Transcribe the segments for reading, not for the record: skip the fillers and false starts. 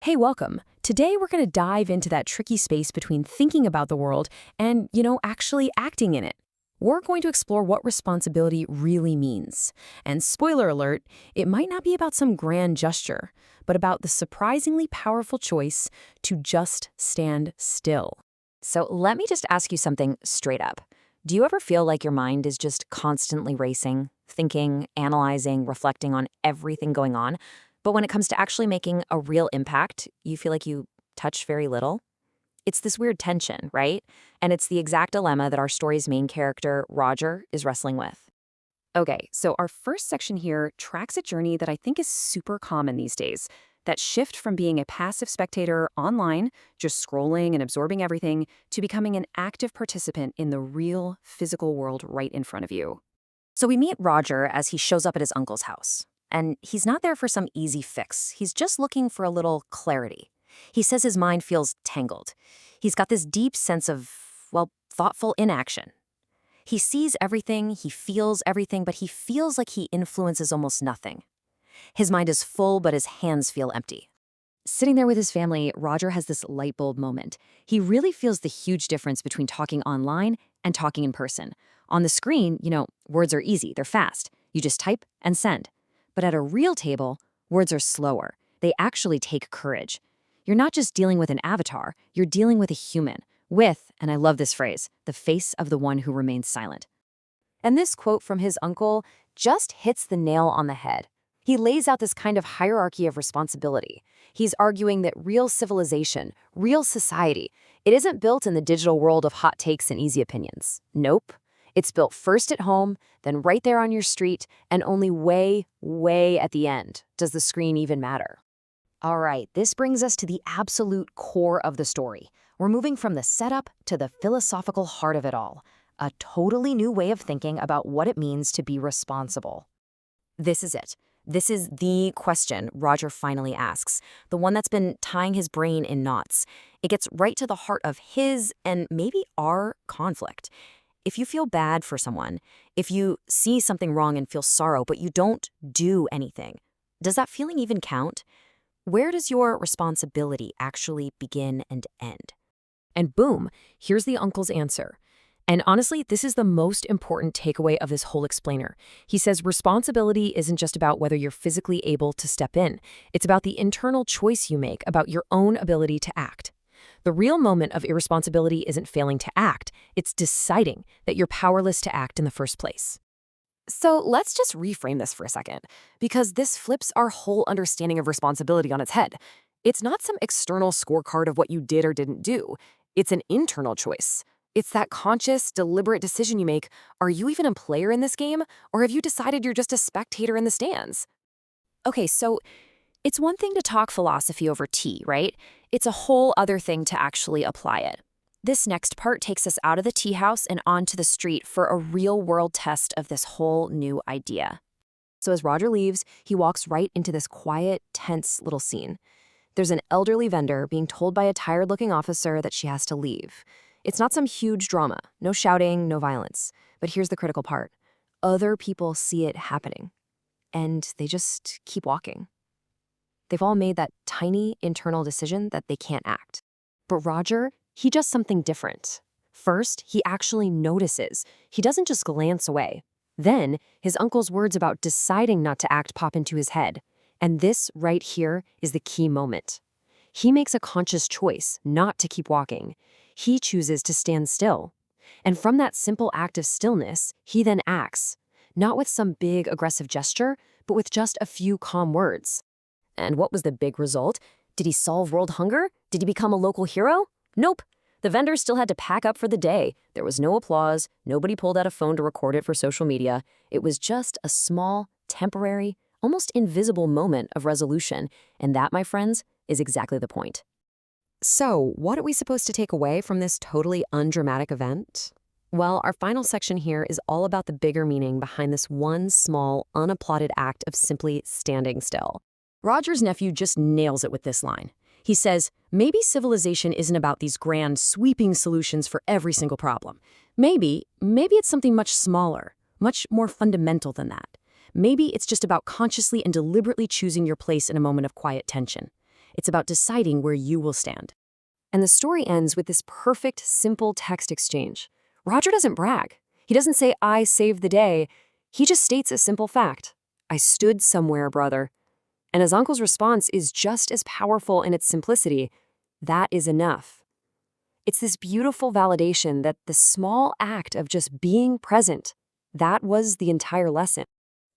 Hey, welcome. Today we're going to dive into that tricky space between thinking about the world and, actually acting in it. We're going to explore what responsibility really means. And spoiler alert, it might not be about some grand gesture, but about the surprisingly powerful choice to just stand still. So let me just ask you something straight up. Do you ever feel like your mind is just constantly racing, thinking, analyzing, reflecting on everything going on? But when it comes to actually making a real impact, you feel like you touch very little? It's this weird tension, right? And it's the exact dilemma that our story's main character, Roger, is wrestling with. Okay, so our first section here tracks a journey that I think is super common these days. That shift from being a passive spectator online, just scrolling and absorbing everything, to becoming an active participant in the real physical world right in front of you. So we meet Roger as he shows up at his uncle's house. And he's not there for some easy fix. He's just looking for a little clarity. He says his mind feels tangled. He's got this deep sense of, well, thoughtful inaction. He sees everything, he feels everything, but he feels like he influences almost nothing. His mind is full, but his hands feel empty. Sitting there with his family, Roger has this light bulb moment. He really feels the huge difference between talking online and talking in person. On the screen, words are easy, they're fast. You just type and send. But at a real table, words are slower. They actually take courage. You're not just dealing with an avatar, you're dealing with a human. With, and I love this phrase, the face of the one who remains silent. And this quote from his uncle just hits the nail on the head. He lays out this kind of hierarchy of responsibility. He's arguing that real civilization, real society, it isn't built in the digital world of hot takes and easy opinions. Nope. It's built first at home, then right there on your street, and only way, way at the end does the screen even matter. All right, this brings us to the absolute core of the story. We're moving from the setup to the philosophical heart of it all, a totally new way of thinking about what it means to be responsible. This is it. This is the question Roger finally asks, the one that's been tying his brain in knots. It gets right to the heart of his and maybe our conflict. If you feel bad for someone, if you see something wrong and feel sorrow, but you don't do anything, does that feeling even count? Where does your responsibility actually begin and end? And boom, here's the uncle's answer. And honestly, this is the most important takeaway of this whole explainer. He says responsibility isn't just about whether you're physically able to step in. It's about the internal choice you make about your own ability to act. The real moment of irresponsibility isn't failing to act, it's deciding that you're powerless to act in the first place. So let's just reframe this for a second, because this flips our whole understanding of responsibility on its head. It's not some external scorecard of what you did or didn't do. It's an internal choice. It's that conscious, deliberate decision you make. Are you even a player in this game, or have you decided you're just a spectator in the stands? Okay, so it's one thing to talk philosophy over tea, right? It's a whole other thing to actually apply it. This next part takes us out of the tea house and onto the street for a real-world test of this whole new idea. So as Roger leaves, he walks right into this quiet, tense little scene. There's an elderly vendor being told by a tired-looking officer that she has to leave. It's not some huge drama, no shouting, no violence. But here's the critical part. Other people see it happening, and they just keep walking. They've all made that tiny internal decision that they can't act. But Roger, he does something different. First, he actually notices. He doesn't just glance away. Then, his uncle's words about deciding not to act pop into his head. And this right here is the key moment. He makes a conscious choice not to keep walking. He chooses to stand still. And from that simple act of stillness, he then acts. Not with some big aggressive gesture, but with just a few calm words. And what was the big result? Did he solve world hunger? Did he become a local hero? Nope. The vendor still had to pack up for the day. There was no applause. Nobody pulled out a phone to record it for social media. It was just a small, temporary, almost invisible moment of resolution. And that, my friends, is exactly the point. So, what are we supposed to take away from this totally undramatic event? Well, our final section here is all about the bigger meaning behind this one small, unapplauded act of simply standing still. Roger's nephew just nails it with this line. He says, maybe civilization isn't about these grand, sweeping solutions for every single problem. Maybe it's something much smaller, much more fundamental than that. Maybe it's just about consciously and deliberately choosing your place in a moment of quiet tension. It's about deciding where you will stand. And the story ends with this perfect, simple text exchange. Roger doesn't brag. He doesn't say, I saved the day. He just states a simple fact. I stood somewhere, brother. And his uncle's response is just as powerful in its simplicity. That is enough. It's this beautiful validation that the small act of just being present, that was the entire lesson.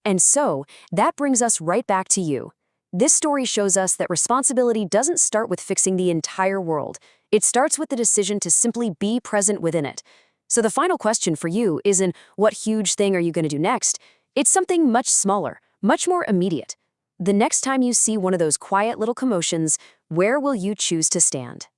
And so, that brings us right back to you. This story shows us that responsibility doesn't start with fixing the entire world. It starts with the decision to simply be present within it. So the final question for you isn't, what huge thing are you going to do next? It's something much smaller, much more immediate. The next time you see one of those quiet little commotions, where will you choose to stand?